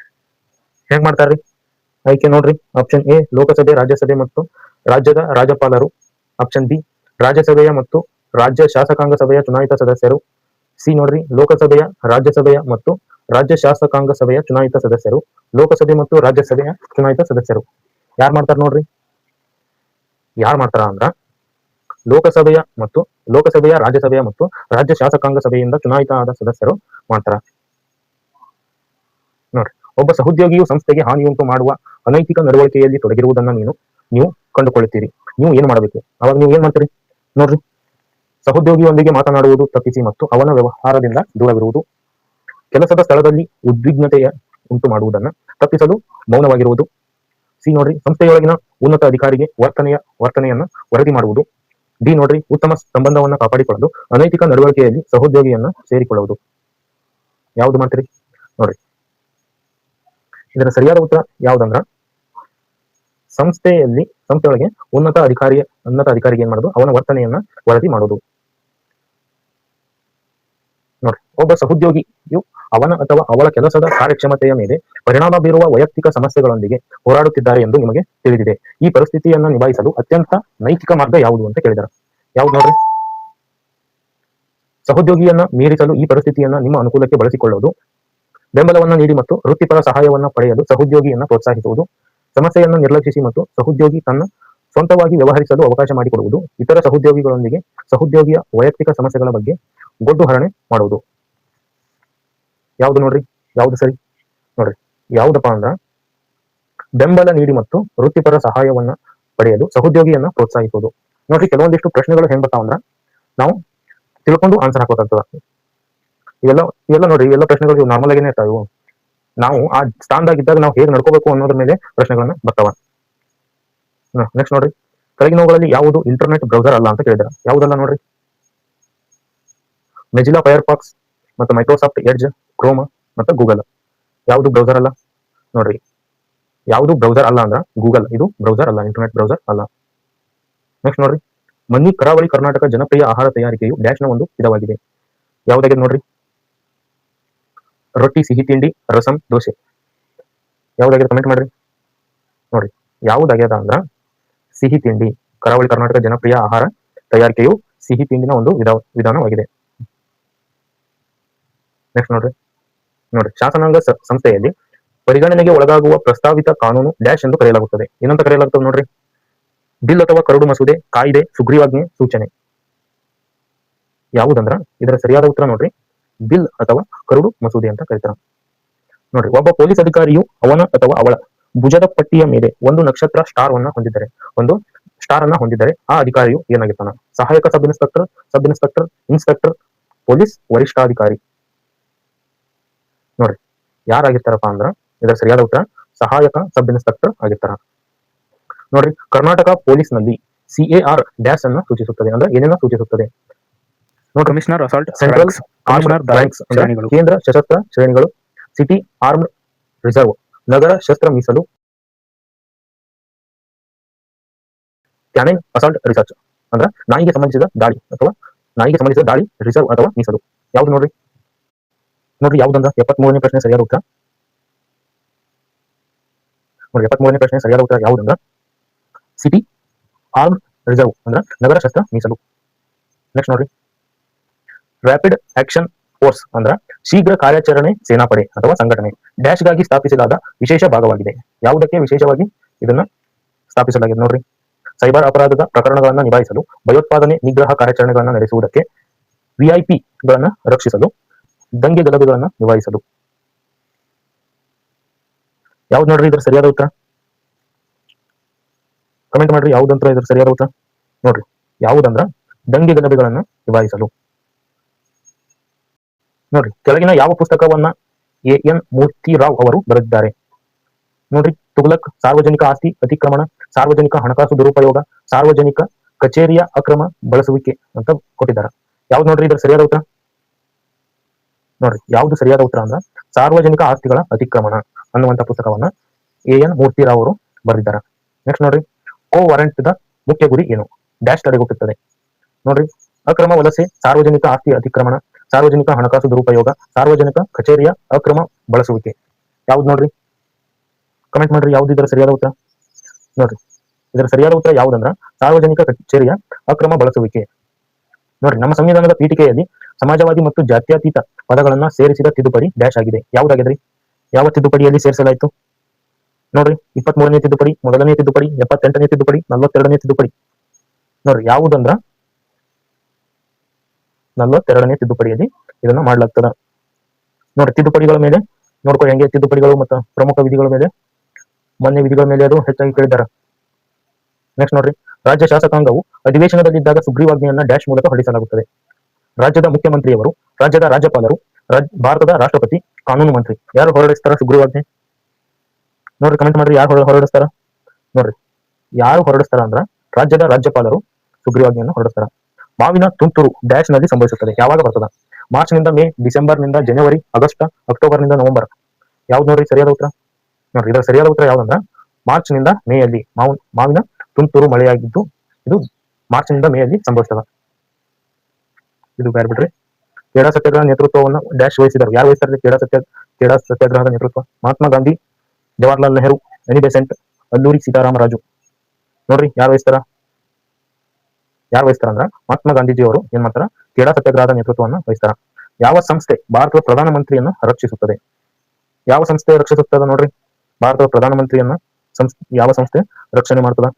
ಹೇಗ್ ಮಾಡ್ತಾರ್ರಿ ಆಯ್ಕೆ? ನೋಡ್ರಿ, ಆಪ್ಷನ್ ಎ ಲೋಕಸಭೆ, ರಾಜ್ಯಸಭೆ ಮತ್ತು ರಾಜ್ಯದ ರಾಜ್ಯಪಾಲರು. ಆಪ್ಷನ್ ಬಿ ರಾಜ್ಯಸಭೆಯ ಮತ್ತು ರಾಜ್ಯ ಶಾಸಕಾಂಗ ಸಭೆಯ ಚುನಾಯಿತ ಸದಸ್ಯರು. ಸಿ ನೋಡ್ರಿ, ಲೋಕಸಭೆಯ, ರಾಜ್ಯಸಭೆಯ ಮತ್ತು ರಾಜ್ಯ ಶಾಸಕಾಂಗ ಸಭೆಯ ಚುನಾಯಿತ ಸದಸ್ಯರು. ಲೋಕಸಭೆ ಮತ್ತು ರಾಜ್ಯಸಭೆಯ ಚುನಾಯಿತ ಸದಸ್ಯರು. ಯಾರು ಮಾಡ್ತಾರ ನೋಡ್ರಿ? ಯಾರು ಮಾಡ್ತಾರ ಅಂದ್ರ ಲೋಕಸಭೆಯ, ರಾಜ್ಯಸಭೆಯ ಮತ್ತು ರಾಜ್ಯ ಶಾಸಕಾಂಗ ಸಭೆಯಿಂದ ಚುನಾಯಿತ ಆದ ಸದಸ್ಯರು ಮಾಡ್ತಾರ. ನೋಡ್ರಿ, ಒಬ್ಬ ಸಹೋದ್ಯೋಗಿಯು ಸಂಸ್ಥೆಗೆ ಹಾನಿಯುಂಟು ಮಾಡುವ ಅನೈತಿಕ ನಡವಳಿಕೆಯಲ್ಲಿ ತೊಡಗಿರುವುದನ್ನ ನೀವು ಕಂಡುಕೊಳ್ಳುತ್ತೀರಿ. ನೀವು ಏನ್ ಮಾಡಬೇಕು? ಅವಾಗ ನೀವು ಏನ್ ಮಾಡ್ತೀರಿ ನೋಡ್ರಿ? ಸಹೋದ್ಯೋಗಿಯೊಂದಿಗೆ ಮಾತನಾಡುವುದು ತಪ್ಪಿಸಿ ಮತ್ತು ಅವನ ವ್ಯವಹಾರದಿಂದ ದೂರವಿರುವುದು. ಕೆಲಸದ ಸ್ಥಳದಲ್ಲಿ ಉದ್ವಿಗ್ನತೆಯ ಉಂಟು ಮಾಡುವುದನ್ನು ತಪ್ಪಿಸಲು ಮೌನವಾಗಿರುವುದು. ಸಿ ನೋಡ್ರಿ, ಸಂಸ್ಥೆಯೊಳಗಿನ ಉನ್ನತ ಅಧಿಕಾರಿಗೆ ವರ್ತನೆಯನ್ನ ವರದಿ ಮಾಡುವುದು. ಡಿ ನೋಡ್ರಿ, ಉತ್ತಮ ಸಂಬಂಧವನ್ನ ಕಾಪಾಡಿಕೊಳ್ಳಲು ಅನೈತಿಕ ನಡವಳಿಕೆಯಲ್ಲಿ ಸಹೋದ್ಯೋಗಿಯನ್ನ ಸೇರಿಕೊಳ್ಳುವುದು. ಯಾವ್ದು ಮಾಡ್ತೀರಿ ನೋಡ್ರಿ. ಇದರ ಸರಿಯಾದ ಉತ್ತರ ಯಾವ್ದಂದ್ರ ಸಂಸ್ಥೆಯೊಳಗೆ ಉನ್ನತ ಅಧಿಕಾರಿಗೆ ಏನ್ ಮಾಡೋದು, ಅವನ ವರ್ತನೆಯನ್ನ ವರದಿ ಮಾಡೋದು. ನೋಡ್ರಿ, ಒಬ್ಬ ಸಹೋದ್ಯೋಗಿಯು ಅವನ ಅಥವಾ ಅವಳ ಕೆಲಸದ ಕಾರ್ಯಕ್ಷಮತೆಯ ಮೇಲೆ ಪರಿಣಾಮ ಬೀರುವ ವೈಯಕ್ತಿಕ ಸಮಸ್ಯೆಗಳೊಂದಿಗೆ ಹೋರಾಡುತ್ತಿದ್ದಾರೆ ಎಂದು ನಿಮಗೆ ತಿಳಿದಿದೆ. ಈ ಪರಿಸ್ಥಿತಿಯನ್ನ ನಿಭಾಯಿಸಲು ಅತ್ಯಂತ ನೈತಿಕ ಮಾರ್ಗ ಯಾವುದು ಅಂತ ಕೇಳಿದಾರೆ. ಯಾವ್ದು ನೋಡ್ರಿ? ಸಹೋದ್ಯೋಗಿಯನ್ನ ಮೀರಿಸಲು ಈ ಪರಿಸ್ಥಿತಿಯನ್ನ ನಿಮ್ಮ ಅನುಕೂಲಕ್ಕೆ ಬಳಸಿಕೊಳ್ಳುವುದು, ಬೆಂಬಲವನ್ನ ನೀಡಿ ಮತ್ತು ವೃತ್ತಿಪರ ಸಹಾಯವನ್ನ ಪಡೆಯಲು ಸಹೋದ್ಯೋಗಿಯನ್ನ ಪ್ರೋತ್ಸಾಹಿಸುವುದು, ಸಮಸ್ಯೆಯನ್ನು ನಿರ್ಲಕ್ಷಿಸಿ ಮತ್ತು ಸಹೋದ್ಯೋಗಿ ತನ್ನ ಸ್ವಂತವಾಗಿ ವ್ಯವಹರಿಸಲು ಅವಕಾಶ ಮಾಡಿಕೊಡುವುದು, ಇತರ ಸಹೋದ್ಯೋಗಿಗಳೊಂದಿಗೆ ಸಹೋದ್ಯೋಗಿಯ ವೈಯಕ್ತಿಕ ಸಮಸ್ಯೆಗಳ ಬಗ್ಗೆ ಗೊಡ್ಡು ಹರಣೆ ಮಾಡುವುದು. ಯಾವ್ದು ನೋಡ್ರಿ? ಯಾವ್ದು ಸರಿ ನೋಡ್ರಿ? ಯಾವ್ದಪ್ಪ ಅಂದ್ರ ಬೆಂಬಲ ನೀಡಿ ಮತ್ತು ವೃತ್ತಿಪರ ಸಹಾಯವನ್ನ ಪಡೆಯಲು ಸಹೋದ್ಯೋಗಿಯನ್ನ ಪ್ರೋತ್ಸಾಹಿಸುವುದು. ನೋಡ್ರಿ, ಕೆಲವೊಂದಿಷ್ಟು ಪ್ರಶ್ನೆಗಳು ಹೆಂಗ್ ಬರ್ತಾವ ಅಂದ್ರ ನಾವು ತಿಳ್ಕೊಂಡು ಆನ್ಸರ್ ಹಾಕೋತದ. ಇವೆಲ್ಲ ನೋಡ್ರಿ, ಇವೆಲ್ಲ ಪ್ರಶ್ನೆಗಳು ನಾರ್ಮಲ್ ಆಗೇನೆ ಇರ್ತಾವ. ನಾವು ಆ ಸ್ಥಾನದಾಗಿದ್ದಾಗ ನಾವು ಹೇಗೆ ನಡ್ಕೋಬೇಕು ಅನ್ನೋದ್ರ ಮೇಲೆ ಪ್ರಶ್ನೆಗಳನ್ನ ಬರ್ತಾವ. ನೆಕ್ಸ್ಟ್ ನೋಡ್ರಿ, ಕೆಳಗಿನವುಗಳಲ್ಲಿ ಯಾವುದು ಇಂಟರ್ನೆಟ್ ಬ್ರೌಸರ್ ಅಲ್ಲ ಅಂತ ಕೇಳಿದಾರೆ. ಯಾವುದಲ್ಲ ನೋಡ್ರಿ? ಮೆಜಿಲಾ ಫೈರ್ಫಾಕ್ಸ್ ಮತ್ತು ಮೈಕ್ರೋಸಾಫ್ಟ್ ಎಡ್ಜ್, ಕ್ರೋಮ್ ಮತ್ತು ಗೂಗಲ್. ಯಾವುದು ಬ್ರೌಸರ್ ಅಲ್ಲ ನೋಡ್ರಿ? ಯಾವುದು ಬ್ರೌಸರ್ ಅಲ್ಲ ಅಂದ್ರ ಗೂಗಲ್. ಇದು ಬ್ರೌಸರ್ ಅಲ್ಲ, ಇಂಟರ್ನೆಟ್ ಬ್ರೌಸರ್ ಅಲ್ಲ. ನೆಕ್ಸ್ಟ್ ನೋಡ್ರಿ, ಮನ್ನಿ ಕರಾವಳಿ ಕರ್ನಾಟಕ ಜನಪ್ರಿಯ ಆಹಾರ ತಯಾರಿಕೆಯು ಡ್ಯಾಶ್ನ ಒಂದು ವಿಧವಾಗಿದೆ. ಯಾವುದಾಗಿದೆ ನೋಡ್ರಿ? ರೊಟ್ಟಿ, ಸಿಹಿ ತಿಂಡಿ, ರಸಂ, ದೋಸೆ. ಯಾವುದಾಗಿದೆ ಕಮೆಂಟ್ ಮಾಡ್ರಿ. ನೋಡ್ರಿ, ಯಾವುದಾಗ್ಯದ ಅಂದ್ರ ಸಿಹಿ ತಿಂಡಿ. ಕರಾವಳಿ ಕರ್ನಾಟಕ ಜನಪ್ರಿಯ ಆಹಾರ ತಯಾರಿಕೆಯು ಸಿಹಿ ತಿಂಡಿನ ಒಂದು ವಿಧಾನವಾಗಿದೆ. ನೆಕ್ಸ್ಟ್ ನೋಡ್ರಿ, ಶಾಸನಾಂಗ ಸಂಸ್ಥೆಯಲ್ಲಿ ಪರಿಗಣನೆಗೆ ಒಳಗಾಗುವ ಪ್ರಸ್ತಾವಿತ ಕಾನೂನು ಡ್ಯಾಶ್ ಎಂದು ಕರೆಯಲಾಗುತ್ತದೆ. ಏನಂತ ಕರೆಯಲಾಗುತ್ತದೆ ನೋಡ್ರಿ? ಬಿಲ್ ಅಥವಾ ಕರಡು ಮಸೂದೆ, ಕಾಯ್ದೆ, ಸುಗ್ರೀವಾಜ್ಞೆ, ಸೂಚನೆ. ಯಾವುದಂದ್ರ ಇದರ ಸರಿಯಾದ ಉತ್ತರ ನೋಡ್ರಿ, ಬಿಲ್ ಅಥವಾ ಕರಡು ಮಸೂದೆ ಅಂತ ಕರೀತಾರ. ನೋಡ್ರಿ, ಒಬ್ಬ ಪೊಲೀಸ್ ಅಧಿಕಾರಿಯು ಅವನ ಅಥವಾ ಅವಳ ಭುಜದ ಪಟ್ಟಿಯ ಮೇಲೆ ಒಂದು ನಕ್ಷತ್ರ ಸ್ಟಾರ್ ಅನ್ನ ಹೊಂದಿದ್ದರೆ ಆ ಅಧಿಕಾರಿಯು ಏನಾಗಿರ್ತಾನ? ಸಹಾಯಕ ಸಬ್ ಇನ್ಸ್ಪೆಕ್ಟರ್, ಇನ್ಸ್ಪೆಕ್ಟರ್, ಪೊಲೀಸ್ ವರಿಷ್ಠಾಧಿಕಾರಿ. ನೋಡ್ರಿ, ಯಾರಾಗಿರ್ತಾರಪ್ಪ ಅಂದ್ರ ಇದರ ಸರಿಯಾದ ಉತ್ತರ ಸಹಾಯಕ ಸಬ್ ಇನ್ಸ್ಪೆಕ್ಟರ್ ಆಗಿರ್ತಾರ. ನೋಡ್ರಿ, ಕರ್ನಾಟಕ ಪೊಲೀಸ್ ನಲ್ಲಿ CAR ಡ್ಯಾಶ್ ಅನ್ನ ಸೂಚಿಸುತ್ತದೆ. ಅಂದ್ರೆ ಏನೇನ ಸೂಚಿಸುತ್ತದೆ ನೋಡ್ರಿ? Commissioner assault, central armed banks, ಕೇಂದ್ರ ಸಶಸ್ತ್ರ ಶ್ರೇಣಿಗಳು, ಸಿಟಿ ಆರ್ಮ್ಡ್ ರಿಸರ್ವ್, ನಗರ ಶಸ್ತ್ರ ಮೀಸಲು, ಕ್ಯಾನಿನ್ ಅಸಾಲ್ಟ್ ರಿಸರ್ಚ್ ಅಂದ್ರ ನಾಯಿಗೆ ಸಂಬಂಧಿಸಿದ ದಾಳಿ ರಿಸರ್ವ್ ಅಥವಾ ಮೀಸಲು. ಯಾವ್ದು ನೋಡ್ರಿ? ಯಾವ್ದಂದ್ರ 73ನೇ ಪ್ರಶ್ನೆ ಸರಿಯಾದ ಉತ್ತರ. ನೋಡಿ, 73ನೇ ಪ್ರಶ್ನೆ ಸರಿಯಾದ ಉತ್ತರ ಯಾವುದಂದ್ರ ಸಿಟಿ ಆರ್ಮ್ಡ್ ರಿಸರ್ವ್ ಅಂದ್ರ ನಗರ ಶಸ್ತ್ರ ಮೀಸಲು. ನೆಕ್ಸ್ಟ್ ನೋಡ್ರಿ, ರ್ಯಾಪಿಡ್ ಆಕ್ಷನ್ ಫೋರ್ಸ್ ಅಂದ್ರ ಶೀಘ್ರ ಕಾರ್ಯಾಚರಣೆ ಸೇನಾಪಡೆ ಅಥವಾ ಸಂಘಟನೆ ಡ್ಯಾಶ್ಗಾಗಿ ಸ್ಥಾಪಿಸಲಾದ ವಿಶೇಷ ಭಾಗವಾಗಿದೆ. ಯಾವುದಕ್ಕೆ ವಿಶೇಷವಾಗಿ ಇದನ್ನ ಸ್ಥಾಪಿಸಲಾಗಿದೆ ನೋಡ್ರಿ? ಸೈಬರ್ ಅಪರಾಧದ ಪ್ರಕರಣಗಳನ್ನ ನಿಭಾಯಿಸಲು, ಭಯೋತ್ಪಾದನೆ ನಿಗ್ರಹ ಕಾರ್ಯಾಚರಣೆಗಳನ್ನ ನಡೆಸುವುದಕ್ಕೆ, VIP ಗಳನ್ನ ರಕ್ಷಿಸಲು, ದಂಗೆ ಗಲಭೆಗಳನ್ನ ನಿಭಾಯಿಸಲು. ಯಾವ್ದು ನೋಡ್ರಿ ಇದರ ಸರಿಯಾದ ಉತ್ತರ? ಕಮೆಂಟ್ ಮಾಡ್ರಿ, ಯಾವ್ದಂತ್ರ ಇದರ ಸರಿಯಾದ ಉತ್ತರ ನೋಡ್ರಿ? ಯಾವುದಂದ್ರ ದಂಗೆ ಗಲಭೆಗಳನ್ನ ನಿಭಾಯಿಸಲು. ನೋಡ್ರಿ, ಕೆಳಗಿನ ಯಾವ ಪುಸ್ತಕವನ್ನ AN ಮೂರ್ತಿರಾವ್ ಅವರು ಬರೆದಿದ್ದಾರೆ ನೋಡ್ರಿ? ತುಘಲಕ್, ಸಾರ್ವಜನಿಕ ಆಸ್ತಿ ಅತಿಕ್ರಮಣ, ಸಾರ್ವಜನಿಕ ಹಣಕಾಸು ದುರುಪಯೋಗ, ಸಾರ್ವಜನಿಕ ಕಚೇರಿಯ ಅಕ್ರಮ ಬಳಸುವಿಕೆ ಅಂತ ಕೊಟ್ಟಿದ್ದಾರೆ. ಯಾವ್ದು ನೋಡ್ರಿ ಇದರ ಸರಿಯಾದ ಉತ್ತರ? ನೋಡ್ರಿ, ಯಾವ್ದು ಸರಿಯಾದ ಉತ್ತರ ಅಂದ್ರ ಸಾರ್ವಜನಿಕ ಆಸ್ತಿಗಳ ಅತಿಕ್ರಮಣ ಅನ್ನುವಂತ ಪುಸ್ತಕವನ್ನ AN ಮೂರ್ತಿರಾವ್ ಅವರು ಬರೆದಿದ್ದಾರೆ. ನೆಕ್ಸ್ಟ್ ನೋಡ್ರಿ, ಕೋ ವಾರಂಟ್ ದ ಮುಖ್ಯ ಗುರಿ ಏನು? ಡ್ಯಾಶ್ ತಡೆಗಟ್ಟುತ್ತದೆ. ನೋಡ್ರಿ, ಅಕ್ರಮ ವಲಸೆ, ಸಾರ್ವಜನಿಕ ಆಸ್ತಿ ಅತಿಕ್ರಮಣ, ಸಾರ್ವಜನಿಕ ಹಣಕಾಸು ದುರುಪಯೋಗ, ಸಾರ್ವಜನಿಕ ಕಚೇರಿಯ ಅಕ್ರಮ ಬಳಸುವಿಕೆ. ಯಾವ್ದು ನೋಡ್ರಿ? ಕಮೆಂಟ್ ಮಾಡ್ರಿ, ಯಾವ್ದು ಇದರ ಸರಿಯಾದ ಉತ್ತರ? ನೋಡ್ರಿ, ಇದರ ಸರಿಯಾದ ಉತ್ತರ ಯಾವುದಂದ್ರ ಸಾರ್ವಜನಿಕ ಕಚೇರಿಯ ಅಕ್ರಮ ಬಳಸುವಿಕೆ. ನೋಡ್ರಿ, ನಮ್ಮ ಸಂವಿಧಾನದ ಪೀಠಿಕೆಯಲ್ಲಿ ಸಮಾಜವಾದಿ ಮತ್ತು ಜಾತ್ಯತೀತ ಪದಗಳನ್ನ ಸೇರಿಸಿದ ತಿದ್ದುಪಡಿ ಡ್ಯಾಶ್ ಆಗಿದೆ. ಯಾವ್ದಾಗಿದ್ರಿ? ಯಾವ ತಿದ್ದುಪಡಿಯಲ್ಲಿ ಸೇರಿಸಲಾಯಿತು ನೋಡ್ರಿ? 23ನೇ ತಿದ್ದುಪಡಿ, 1ನೇ ತಿದ್ದುಪಡಿ, 78ನೇ ತಿದ್ದುಪಡಿ, 42ನೇ ತಿದ್ದುಪಡಿ. ನೋಡ್ರಿ, ಯಾವುದಂದ್ರ 42ನೇ ತಿದ್ದುಪಡಿಯಲ್ಲಿ ಇದನ್ನ ಮಾಡ್ಲಾಗ್ತದ. ನೋಡ್ರಿ, ತಿದ್ದುಪಡಿಗಳ ಮೇಲೆ ನೋಡ್ಕೊ ಹೆಂಗೆ ತಿದ್ದುಪಡಿಗಳು ಮತ್ತು ಪ್ರಮುಖ ವಿಧಿಗಳ ಮೇಲೆ, ಮಾನ್ಯ ವಿಧಿಗಳ ಮೇಲೆ ಅದು ಹೆಚ್ಚಾಗಿ ಕೇಳಿದ್ದಾರೆ. ನೆಕ್ಸ್ಟ್ ನೋಡ್ರಿ, ರಾಜ್ಯ ಶಾಸಕಾಂಗವು ಅಧಿವೇಶನದಲ್ಲಿದ್ದಾಗ ಸುಗ್ರೀವಾಜ್ಞೆಯನ್ನ ಡ್ಯಾಶ್ ಮೂಲಕ ಹೊರಡಿಸಲಾಗುತ್ತದೆ. ರಾಜ್ಯದ ಮುಖ್ಯಮಂತ್ರಿಯವರು, ರಾಜ್ಯದ ರಾಜ್ಯಪಾಲರು, ಭಾರತದ ರಾಷ್ಟ್ರಪತಿ ಕಾನೂನು ಮಂತ್ರಿ ಯಾರು ಹೊರಡಿಸ್ತಾರ ಸುಗ್ರೀವಾಜ್ಞೆ? ನೋಡ್ರಿ ಕಮೆಂಟ್ ಮಾಡ್ರಿ, ಯಾರು ಹೊರಡಿಸ್ತಾರ ನೋಡ್ರಿ. ಯಾರು ಹೊರಡಿಸ್ತಾರ ಅಂದ್ರ ರಾಜ್ಯದ ರಾಜ್ಯಪಾಲರು ಸುಗ್ರೀವಾಜ್ಞೆಯನ್ನು ಹೊರಡಿಸ್ತಾರ. ಮಾವಿನ ತುಂತುರು ಡ್ಯಾಶ್ ನಲ್ಲಿ ಸಂಭವಿಸುತ್ತದೆ, ಯಾವಾಗ ಬರ್ತದ? ಮಾರ್ಚ್ ನಿಂದ ಮೇ, ಡಿಸೆಂಬರ್ ನಿಂದ ಜನವರಿ, ಆಗಸ್ಟ್, ಅಕ್ಟೋಬರ್ ನಿಂದ ನವೆಂಬರ್. ಯಾವ್ದು ನೋಡ್ರಿ ಸರಿಯಾದ ಉತ್ತರ? ನೋಡ್ರಿ ಇದರ ಸರಿಯಾದ ಉತ್ತರ ಯಾವ್ದಂದ್ರ ಮಾರ್ಚ್ ನಿಂದ ಮೇ ಅಲ್ಲಿ ಮಾವಿನ ತುಂತುರು ಮಳೆಯಾಗಿದ್ದು ಇದು ಮಾರ್ಚ್ ನಿಂದ ಮೇ ಅಲ್ಲಿ ಸಂಭವಿಸ್ತದ. ಇದು ಬೇರೆ ಬಿಡ್ರಿ. ಕೇಡಾ ಸತ್ಯಾಗ್ರಹ ನೇತೃತ್ವವನ್ನು ಡ್ಯಾಶ್ ವಹಿಸಿದರು, ಯಾರು ವಹಿಸ್ತಾರೆ? ಕೇಡಾ ಸತ್ಯಾಗ್ರಹದ ನೇತೃತ್ವ ಮಹಾತ್ಮ ಗಾಂಧಿ, ಜವಾಹರ್ಲಾಲ್ ನೆಹರು, ಎನಿ ಬೆಸೆಂಟ್, ಅಲ್ಲೂರಿ ಸೀತಾರಾಮ ರಾಜು. ನೋಡ್ರಿ ಯಾರು ವಹಿಸ್ತಾರ ಅಂದ್ರ ಮಹಾತ್ಮ ಗಾಂಧೀಜಿ ಅವರು ಏನ್ ಮಾಡ್ತಾರ? ಕೇಡಾ ಸತ್ಯಾಗ್ರಹದ ನೇತೃತ್ವವನ್ನು ವಹಿಸ್ತಾರ. ಯಾವ ಸಂಸ್ಥೆ ಭಾರತದ ಪ್ರಧಾನಮಂತ್ರಿಯನ್ನ ರಕ್ಷಿಸುತ್ತದೆ? ಯಾವ ಸಂಸ್ಥೆ ರಕ್ಷಿಸುತ್ತದೆ ನೋಡ್ರಿ? ಭಾರತದ ಪ್ರಧಾನಮಂತ್ರಿಯನ್ನ ಯಾವ ಸಂಸ್ಥೆ ರಕ್ಷಣೆ ಮಾಡ್ತದ?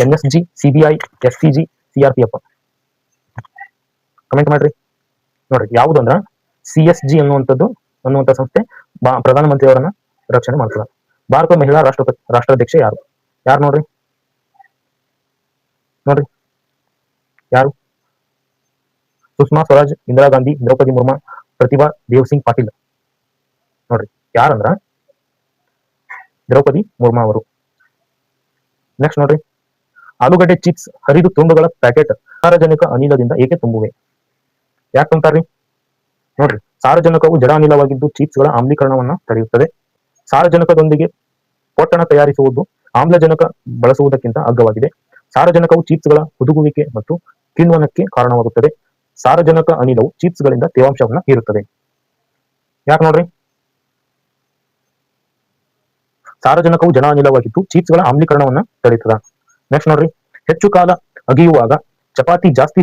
NSG, CBI, SCG, CRPF. Comment ಮಾಡ್ರಿ. ನೋಡ್ರಿ ಯಾವುದಂದ್ರ CSG ಅನ್ನುವಂತ ಸಂಸ್ಥೆ ಪ್ರಧಾನಮಂತ್ರಿ ಅವರನ್ನ ರಕ್ಷಣೆ ಮಾಡ್ತದ. ಭಾರತದ ಮಹಿಳಾ ರಾಷ್ಟ್ರಾಧ್ಯಕ್ಷೆ ಯಾರು? ನೋಡ್ರಿ ಯಾರು? ಸುಷ್ಮಾ ಸ್ವರಾಜ್, ಇಂದಿರಾ ಗಾಂಧಿ, ದ್ರೌಪದಿ ಮುರ್ಮು, ಪ್ರತಿಭಾ ದೇವ್ ಸಿಂಗ್ ಪಾಟೀಲ್. ನೋಡ್ರಿ ಯಾರಂದ್ರ ದ್ರೌಪದಿ ಮುರ್ಮು ಅವರು. ನೆಕ್ಸ್ಟ್ ನೋಡ್ರಿ, ಆಲೂಗಡ್ಡೆ ಚಿಪ್ಸ್ ಹರಿದು ತುಂಡುಗಳ ಪ್ಯಾಕೆಟ್ ಸಾರಜನಕ ಅನಿಲದಿಂದ ಏಕೆ ತುಂಬುವೆ? ಯಾಕೆ ತುಂಬ್ತಾರ್ರಿ? ನೋಡ್ರಿ, ಸಾರಜನಕವು ಜಡ ಅನಿಲವಾಗಿದ್ದು ಚಿಪ್ಸ್ಗಳ ಆಮ್ಲೀಕರಣವನ್ನ ತಡೆಯುತ್ತದೆ. ಸಾರಜನಕದೊಂದಿಗೆ ಪೊಟ್ಟಣ ತಯಾರಿಸುವುದು ಆಮ್ಲಜನಕ ಬಳಸುವುದಕ್ಕಿಂತ ಅಗ್ಗವಾಗಿದೆ. ಸಾರಜನಕವು ಚಿಪ್ಸ್ಗಳ ಹುದುಗುವಿಕೆ ಮತ್ತು ಕಿಣ್ವನಕ್ಕೆ ಕಾರಣವಾಗುತ್ತದೆ. ಸಾರಜನಕ ಅನಿಲವು ಚಿಪ್ಸ್ಗಳಿಂದ ತೇವಾಂಶವನ್ನ ಹೀರುತ್ತದೆ. ಯಾಕೆ ನೋಡ್ರಿ? ಸಾರಜನಕವು ಜಡ ಅನಿಲವಾಗಿದ್ದು ಚಿಪ್ಸ್ಗಳ ಆಮ್ಲೀಕರಣವನ್ನ ತಡೆಯುತ್ತದೆ. ನೆಕ್ಸ್ಟ್ ನೋಡ್ರಿ, ಹೆಚ್ಚು ಕಾಲ ಅಗಿಯುವಾಗ ಚಪಾತಿ ಜಾಸ್ತಿ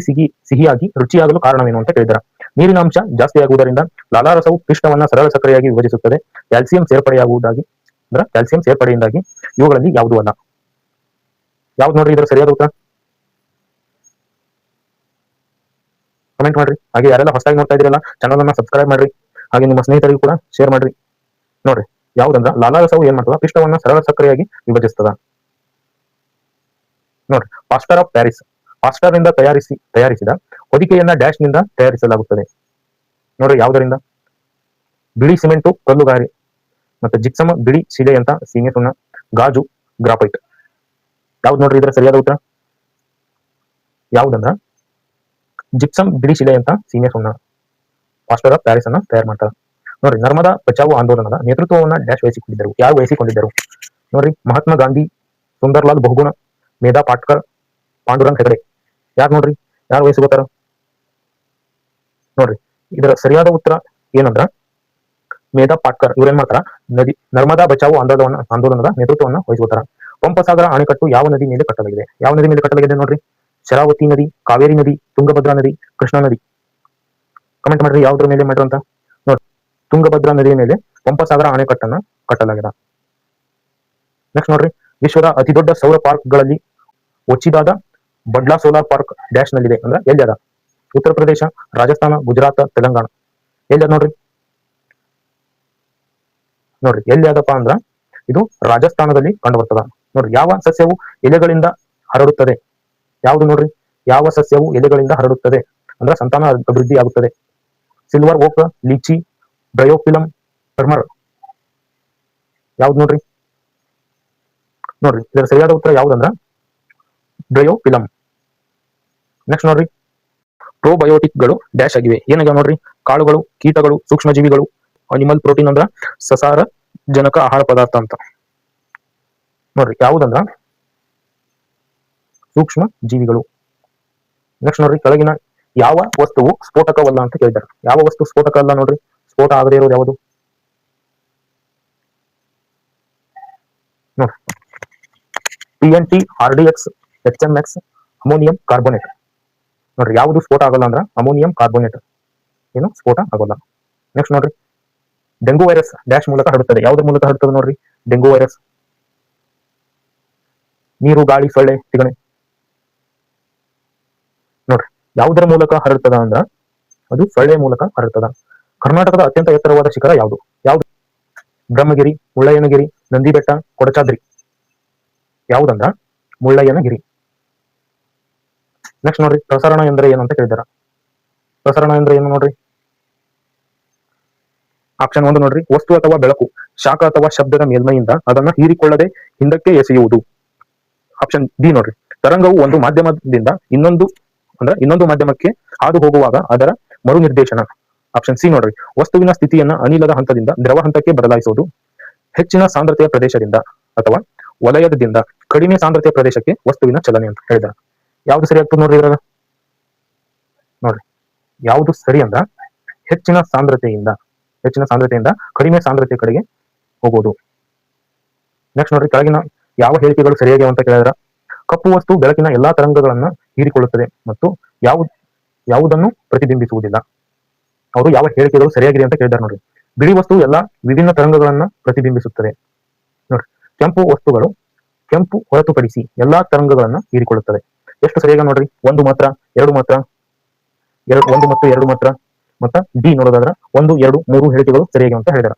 ಸಿಹಿಯಾಗಿ ರುಚಿಯಾಗಲು ಕಾರಣವೇನು ಅಂತ ಕೇಳಿದಾರ. ನೀರಿನ ಅಂಶ ಜಾಸ್ತಿಯಾಗುವುದರಿಂದ, ಲಾಲಾರಸವು ಪಿಷ್ಟವನ್ನ ಸರಳ ಸಕ್ಕರೆಯಾಗಿ ವಿಭಜಿಸುತ್ತದೆ, ಕ್ಯಾಲ್ಸಿಯಂ ಸೇರ್ಪಡೆಯಿಂದಾಗಿ, ಇವುಗಳಲ್ಲಿ ಯಾವುದೂ ಅಲ್ಲ. ಯಾವ್ದು ನೋಡ್ರಿ ಇದರ ಸರಿಯಾದ ಉತ್ತರ? ಕಮೆಂಟ್ ಮಾಡ್ರಿ. ಹಾಗೆ ಯಾರೆಲ್ಲ ಹೊಸದಾಗಿ ನೋಡ್ತಾ ಇದ್ರಲ್ಲ ಚಾನಲ್ ಅನ್ನ ಸಬ್ಸ್ಕ್ರೈಬ್ ಮಾಡ್ರಿ, ಹಾಗೆ ನಿಮ್ಮ ಸ್ನೇಹಿತರಿಗೂ ಕೂಡ ಶೇರ್ ಮಾಡ್ರಿ. ನೋಡ್ರಿ ಯಾವ್ದಂದ್ರ ಲಾಲಾರಸವು ಏನ್ ಮಾಡ್ತದ? ಪಿಷ್ಟವನ್ನ ಸರಳ ಸಕ್ಕರೆಯಾಗಿ ವಿಭಜಿಸ್ತದ. ನೋಡ್ರಿ, ಪಾಸ್ಟರ್ ಆಫ್ ಪ್ಯಾರಿಸ್, ಪಾಸ್ಟರ್ ನಿಂದ ತಯಾರಿಸಿದ ಹೊದಿಕೆಯನ್ನ ಡ್ಯಾಶ್ ನಿಂದ ತಯಾರಿಸಲಾಗುತ್ತದೆ. ನೋಡ್ರಿ ಯಾವುದರಿಂದ? ಬಿಳಿ ಸಿಮೆಂಟು, ಕಲ್ಲುಗಾರಿ ಮತ್ತೆ ಜಿಪ್ಸಮ್, ಬಿಳಿ ಶಿಲೆಯಂತ ಸೀಮೆ ಸುಣ್ಣ, ಗಾಜು, ಗ್ರಾಫೈಟ್. ಯಾವ್ದು ನೋಡ್ರಿ ಇದರ ಸರಿಯಾದ ಉತ್ತರ? ಯಾವ್ದಂದ್ರ ಜಿಪ್ಸಮ್, ಬಿಳಿ ಶಿಲೆ ಅಂತ ಸೀಮೆ ಸುಣ್ಣ ಪಾಸ್ಟರ್ ಆಫ್ ಪ್ಯಾರಿಸ್ ಅನ್ನ ತಯಾರು ಮಾಡ್ತಾರೆ. ನೋಡ್ರಿ, ನರ್ಮದಾ ಬಚಾವೋ ಆಂದೋಲನದ ನೇತೃತ್ವವನ್ನ ಡ್ಯಾಶ್ ವಹಿಸಿಕೊಂಡಿದ್ದರು, ಯಾರು ವಹಿಸಿಕೊಂಡಿದ್ದರು? ನೋಡ್ರಿ, ಮಹಾತ್ಮ ಗಾಂಧಿ, ಸುಂದರ್ಲಾಲ್ ಬಹುಗುಣ, ಮೇಧಾ ಪಾಟ್ಕರ್, ಪಾಂಡುರಂಗ್ ಹೆಗಡೆ. ಯಾರು ನೋಡ್ರಿ? ಯಾರು ವಹಿಸ್ಕೋತಾರ? ನೋಡ್ರಿ ಇದರ ಸರಿಯಾದ ಉತ್ತರ ಏನಂದ್ರ ಮೇಧಾ ಪಾಟ್ಕರ್. ಇವ್ರೇನ್ ಮಾಡ್ತಾರ? ನರ್ಮದಾ ಬಚಾವೋ ಆಂದೋಲನದ ನೇತೃತ್ವವನ್ನ ವಹಿಸ್ಕೋತಾರ. ಪಂಪಸಾಗರ ಅಣೆಕಟ್ಟು ಯಾವ ನದಿ ಮೇಲೆ ಕಟ್ಟಲಾಗಿದೆ? ಯಾವ ನದಿ ಮೇಲೆ ಕಟ್ಟಲಾಗಿದೆ ನೋಡ್ರಿ? ಶರಾವತಿ ನದಿ, ಕಾವೇರಿ ನದಿ, ತುಂಗಭದ್ರಾ ನದಿ, ಕೃಷ್ಣಾ ನದಿ. ಕಮೆಂಟ್ ಮಾಡ್ರಿ ಯಾವ್ದ್ರ ಮೇಲೆ ಮಾಡ್ರಿ ಅಂತ. ನೋಡಿ, ತುಂಗಭದ್ರಾ ನದಿಯ ಮೇಲೆ ಪಂಪಸಾಗರ ಅಣೆಕಟ್ಟನ್ನ ಕಟ್ಟಲಾಗಿದೆ. ನೆಕ್ಸ್ಟ್ ನೋಡ್ರಿ, ವಿಶ್ವದ ಅತಿ ದೊಡ್ಡ ಸೌರ ಪಾರ್ಕ್ ಗಳಲ್ಲಿ ಒಚ್ಚಿದಾದ ಬಡ್ಲಾ ಸೋಲಾರ್ ಪಾರ್ಕ್ ಡ್ಯಾಶ್ ನಲ್ಲಿದೆ ಅಂದ್ರೆ ಎಲ್ಲಿ ಅದ? ಉತ್ತರ ಪ್ರದೇಶ, ರಾಜಸ್ಥಾನ, ಗುಜರಾತ್, ತೆಲಂಗಾಣ. ಎಲ್ಲಿ ಅದ ನೋಡ್ರಿ? ಎಲ್ಲಿ ಅದಪ್ಪ ಅಂದ್ರ ಇದು ರಾಜಸ್ಥಾನದಲ್ಲಿ ಕಂಡು ಬರ್ತದ. ನೋಡ್ರಿ, ಯಾವ ಸಸ್ಯವು ಎಲೆಗಳಿಂದ ಹರಡುತ್ತದೆ? ಯಾವ್ದು ನೋಡ್ರಿ? ಯಾವ ಸಸ್ಯವು ಎಲೆಗಳಿಂದ ಹರಡುತ್ತದೆ ಅಂದ್ರೆ ಸಂತಾನ ಅಭಿವೃದ್ಧಿ ಆಗುತ್ತದೆ? Silver oak, litchi, bryophyllum, turmeric. ಯಾವ್ದು ನೋಡ್ರಿ? ಇದರ ಸರಿಯಾದ ಉತ್ತರ ಯಾವ್ದಂದ್ರ ಬ್ರಯೋಫಿಲಮ್. ನೆಕ್ಸ್ಟ್ ನೋಡ್ರಿ, ಪ್ರೋಬಯೋಟಿಕ್ಗಳು ಡ್ಯಾಶ್ ಆಗಿವೆ. ಏನಾಗ್ಯಾವ ನೋಡ್ರಿ? ಕಾಳುಗಳು, ಕೀಟಗಳು, ಸೂಕ್ಷ್ಮಜೀವಿಗಳು. ಅನಿಮಲ್ ಪ್ರೋಟೀನ್ ಅಂದ್ರ ಸಸಾರ ಜನಕ ಆಹಾರ ಪದಾರ್ಥ ಅಂತ. ನೋಡ್ರಿ ಯಾವುದಂದ್ರ ಸೂಕ್ಷ್ಮ ಜೀವಿಗಳು. ನೆಕ್ಸ್ಟ್ ನೋಡ್ರಿ, ಕೆಳಗಿನ ಯಾವ ವಸ್ತುವು ಸ್ಫೋಟಕವಲ್ಲ ಅಂತ ಕೇಳಿದಾರೆ. ಯಾವ ವಸ್ತು ಸ್ಫೋಟಕ ಅಲ್ಲ ನೋಡ್ರಿ? ಸ್ಫೋಟ ಆಗದೆ ಇರೋದು ಯಾವುದು? ನೋಡ್ರಿ, TNT, RDX, HMX, ammonium carbonate. ನೋಡ್ರಿ ಯಾವುದು ಸ್ಫೋಟ ಆಗಲ್ಲ ಅಂದ್ರ ಅಮೋನಿಯಂ ಕಾರ್ಬೋನೇಟ್ ಏನು ಸ್ಫೋಟ ಆಗೋಲ್ಲ. ನೆಕ್ಸ್ಟ್ ನೋಡ್ರಿ, ಡೆಂಗು ವೈರಸ್ ಡ್ಯಾಶ್ ಮೂಲಕ ಹರಡುತ್ತದೆ. ಯಾವ್ದ್ರ ಮೂಲಕ ಹರಡುತ್ತದೆ ನೋಡ್ರಿ? ಡೆಂಗು ವೈರಸ್ ನೀರು, ಗಾಳಿ, ಸೊಳ್ಳೆ, ತಿಗಣೆ. ನೋಡ್ರಿ ಯಾವುದರ ಮೂಲಕ ಹರಡ್ತದ ಅಂದ್ರ ಅದು ಸೊಳ್ಳೆ ಮೂಲಕ ಹರಡ್ತದ. ಕರ್ನಾಟಕದ ಅತ್ಯಂತ ಎತ್ತರವಾದ ಶಿಖರ ಯಾವುದು? ಬ್ರಹ್ಮಗಿರಿ, ಮುಳ್ಳಯ್ಯನಗಿರಿ, ನಂದಿ ಬೆಟ್ಟ, ಕೊಡಚಾದ್ರಿ. ಯಾವುದಂದ್ರ ಮುಳ್ಳಯ್ಯನಗಿರಿ. ನೆಕ್ಸ್ಟ್ ನೋಡ್ರಿ, ಪ್ರಸರಣ ಎಂದ್ರೆ ಏನು ಅಂತ ಕೇಳಿದಾರ. ಪ್ರಸರಣ ಅಂದ್ರೆ ಏನು ನೋಡ್ರಿ? ಆಪ್ಷನ್ 1 ನೋಡ್ರಿ, ವಸ್ತು ಅಥವಾ ಬೆಳಕು, ಶಾಖ ಅಥವಾ ಶಬ್ದದ ಮೇಲ್ಮೈಯಿಂದ ಅದನ್ನ ಹೀರಿಕೊಳ್ಳದೆ ಹಿಂದಕ್ಕೆ ಎಸೆಯುವುದು. ಆಪ್ಷನ್ ಬಿ ನೋಡ್ರಿ, ತರಂಗವು ಒಂದು ಮಾಧ್ಯಮದಿಂದ ಇನ್ನೊಂದು ಮಾಧ್ಯಮಕ್ಕೆ ಹಾದು ಹೋಗುವಾಗ ಅದರ ಮರು ನಿರ್ದೇಶನ. ಆಪ್ಷನ್ ಸಿ ನೋಡ್ರಿ, ವಸ್ತುವಿನ ಸ್ಥಿತಿಯನ್ನ ಅನಿಲದ ಹಂತದಿಂದ ದ್ರವ ಹಂತಕ್ಕೆ ಬದಲಾಯಿಸುವುದು. ಹೆಚ್ಚಿನ ಸಾಂದ್ರತೆಯ ಪ್ರದೇಶದಿಂದ ಅಥವಾ ವಲಯದಿಂದ ಕಡಿಮೆ ಸಾಂದ್ರತೆಯ ಪ್ರದೇಶಕ್ಕೆ ವಸ್ತುವಿನ ಚಲನೆ ಅಂತ ಹೇಳಿದ. ಯಾವ್ದು ಸರಿ ಆಗ್ತದೆ ನೋಡ್ರಿ ಇದ್ರಾಗ? ನೋಡ್ರಿ, ಯಾವುದು ಸರಿ ಅಂದ್ರ ಹೆಚ್ಚಿನ ಸಾಂದ್ರತೆಯಿಂದ ಕಡಿಮೆ ಸಾಂದ್ರತೆ ಕಡೆಗೆ ಹೋಗೋದು. ನೆಕ್ಸ್ಟ್ ನೋಡ್ರಿ, ಕೆಳಗಿನ ಯಾವ ಹೇಳಿಕೆಗಳು ಸರಿಯಾಗಿ ಅಂತ ಕೇಳಿದ್ರ, ಕಪ್ಪು ವಸ್ತು ಬೆಳಕಿನ ಎಲ್ಲಾ ತರಂಗಗಳನ್ನ ಹೀರಿಕೊಳ್ಳುತ್ತದೆ ಮತ್ತು ಯಾವುದನ್ನು ಪ್ರತಿಬಿಂಬಿಸುವುದಿಲ್ಲ. ಅವರು ಯಾವ ಹೇಳಿಕೆಗಳು ಸರಿಯಾಗಿದೆ ಅಂತ ಕೇಳಿದಾರೆ ನೋಡ್ರಿ. ಬಿಳಿ ವಸ್ತು ಎಲ್ಲಾ ವಿಭಿನ್ನ ತರಂಗಗಳನ್ನ ಪ್ರತಿಬಿಂಬಿಸುತ್ತದೆ. ನೋಡ್ರಿ, ಕೆಂಪು ಹೊರತುಪಡಿಸಿ ಎಲ್ಲಾ ತರಂಗಗಳನ್ನ ಹೀರಿಕೊಳ್ಳುತ್ತದೆ. ಎಷ್ಟು ಸರಿಯಾಗಿ ನೋಡ್ರಿ? ಒಂದು ಮಾತ್ರ, ಎರಡು ಮಾತ್ರ, ಒಂದು ಮತ್ತು ಎರಡು ಮಾತ್ರ, ಮತ್ತ ಡಿ ನೋಡೋದಾದ್ರ 1, 2, 3 ಹೇಳಿಕೆಗಳು ಸರಿಯಾಗಿ ಅಂತ ಹೇಳಿದಾರ.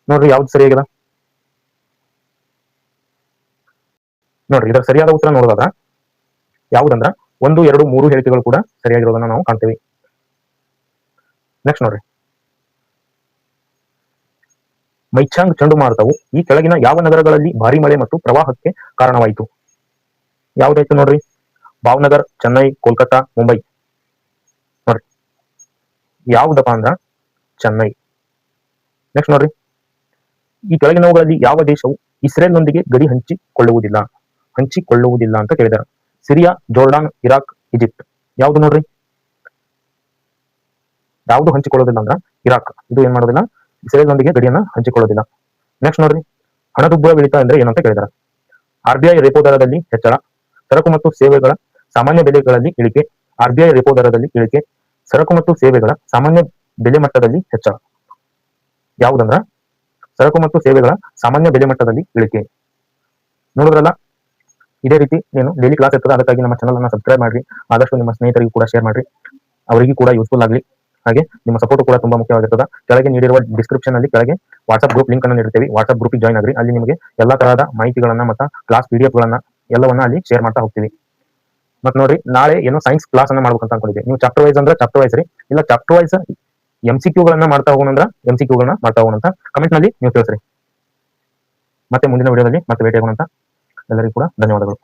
ನೋಡ್ರಿ ಯಾವ್ದು ಸರಿಯಾಗಿದೆ ನೋಡ್ರಿ. ಇದರ ಸರಿಯಾದ ಉತ್ತರ ನೋಡೋದಾದ್ರ ಯಾವುದಂದ್ರ 1, 2, 3 ಹೇಳಿಕೆಗಳು ಕೂಡ ಸರಿಯಾಗಿರೋದನ್ನ ನಾವು ಕಾಣ್ತೇವೆ. ನೆಕ್ಸ್ಟ್ ನೋಡ್ರಿ, ಮೈಚಾಂಗ್ ಚಂಡಮಾರುತವು ಈ ಕೆಳಗಿನ ಯಾವ ನಗರಗಳಲ್ಲಿ ಭಾರಿ ಮಳೆ ಮತ್ತು ಪ್ರವಾಹಕ್ಕೆ ಕಾರಣವಾಯಿತು? ಯಾವ್ದಾಯ್ತು ನೋಡ್ರಿ? ಭಾವನಗರ್, ಚೆನ್ನೈ, ಕೋಲ್ಕತ್ತಾ, ಮುಂಬೈ. ನೋಡ್ರಿ, ಯಾವ್ದಪ್ಪ ಅಂದ್ರ ಚೆನ್ನೈ. ನೆಕ್ಸ್ಟ್ ನೋಡ್ರಿ, ಈ ಕೆಳಗಿನವುಗಳಲ್ಲಿ ಯಾವ ದೇಶವು ಇಸ್ರೇಲ್ನೊಂದಿಗೆ ಗಡಿ ಹಂಚಿಕೊಳ್ಳುವುದಿಲ್ಲ ಅಂತ ಕೇಳಿದಾರೆ? Syria, Jordan, Iraq, Egypt. ಯಾವ್ದು ನೋಡ್ರಿ? ಯಾವ್ದು ಹಂಚಿಕೊಳ್ಳೋದಿಲ್ಲ ಅಂದ್ರ ಇರಾಕ್. ಇದು ಏನ್ ಮಾಡೋದಿಲ್ಲ, ಇಸ್ರೇಲ್ನೊಂದಿಗೆ ಗಡಿಯನ್ನ ಹಂಚಿಕೊಳ್ಳೋದಿಲ್ಲ. ನೆಕ್ಸ್ಟ್ ನೋಡ್ರಿ, ಹಣದುಬ್ಬರವಿಳಿತ ಅಂದ್ರೆ ಏನಂತ ಕೇಳಿದಾರೆ? RBI ರೆಪೋ ದರದಲ್ಲಿ ಹೆಚ್ಚಳ, ಸರಕು ಮತ್ತು ಸೇವೆಗಳ ಸಾಮಾನ್ಯ ಬೆಲೆಗಳಲ್ಲಿ ಇಳಿಕೆ. RBI ರೆಪೋ ದರದಲ್ಲಿ ಇಳಿಕೆ, ಸರಕು ಮತ್ತು ಸೇವೆಗಳ ಸಾಮಾನ್ಯ ಬೆಲೆ ಮಟ್ಟದಲ್ಲಿ ಹೆಚ್ಚಳ. ಯಾವುದಂದ್ರ ಸರಕು ಮತ್ತು ಸೇವೆಗಳ ಸಾಮಾನ್ಯ ಬೆಲೆ ಮಟ್ಟದಲ್ಲಿ ಇಳಿಕೆ. ನೋಡಿದ್ರಲ್ಲ, ಇದೇ ರೀತಿ ಡೈಲಿ ಕ್ಲಾಸ್ ಇರ್ತದೆ. ಅದಕ್ಕಾಗಿ ನಮ್ಮ ಚಾನಲ್ ಅನ್ನ ಸಬ್ಸ್ಕ್ರೈಬ್ ಮಾಡ್ರಿ. ಆದಷ್ಟು ನಿಮ್ಮ ಸ್ನೇಹಿತರಿಗೂ ಕೂಡ ಶೇರ್ ಮಾಡ್ರಿ, ಅವರಿಗೂ ಕೂಡ ಯೂಸ್ಫುಲ್ ಆಗಲಿ. ಹಾಗೆ ನಿಮ್ಮ ಸಪೋರ್ಟ್ ಕೂಡ ತುಂಬಾ ಮುಖ್ಯವಾಗಿರ್ತದೆ. ಕೆಳಗೆ ನೀಡಿರುವ ಡಿಸ್ಕ್ರಿಪ್ಷನ್ ಅಲ್ಲಿ ಕೆಳಗೆ ವಾಟ್ಸ್ಆಪ್ ಗ್ರೂಪ್ ಲಿಂಕ್ ಅನ್ನು ನೀಡುತ್ತೇವೆ. ವಾಟ್ಸ್ಆಪ್ ಗ್ರೂಪ್ ಜಾಯ್ನ್ ಆಗ್ರಿ. ಅಲ್ಲಿ ನಿಮಗೆ ಎಲ್ಲಾ ತರಹದ ಮಾಹಿತಿಗಳನ್ನ ಮತ್ತು ಕ್ಲಾಸ್ PDF ಗಳನ್ನ ಎಲ್ಲವನ್ನ ಅಲ್ಲಿ ಶೇರ್ ಮಾಡ್ತಾ ಹೋಗ್ತೀವಿ. ಮತ್ ನೋಡ್ರಿ, ನಾಳೆ ಸೈನ್ಸ್ ಕ್ಲಾಸ್ ಅನ್ನ ಮಾಡ್ಬೇಕಂತ ಅನ್ಕೊಂಡಿದ್ದೆ. ನೀವು ಚಾಪ್ಟರ್ ವೈಸ್ ಅಂದ್ರೆ ಚಾಪ್ಟರ್ ವೈಸ್ ರೀ, ಇಲ್ಲ ಚಾಪ್ಟರ್ ವೈಸ್ MCQ ಗಳನ್ನ ಮಾಡ್ತಾ ಹೋಗೋಣ ಅಂದ್ರೆ MCQ ಗಳನ್ನ ಮಾಡ್ತಾ ಹೋಗೋಣ ಅಂತ ಕಮೆಂಟ್ ನಲ್ಲಿ ನೀವು ತಿಳಿಸ್ರಿ. ಮತ್ತೆ ಮುಂದಿನ ವಿಡಿಯೋದಲ್ಲಿ ಮತ್ತೆ ಭೇಟಿ ಆಗೋಣ ಅಂತ. ಎಲ್ಲರಿಗೂ ಕೂಡ ಧನ್ಯವಾದಗಳು.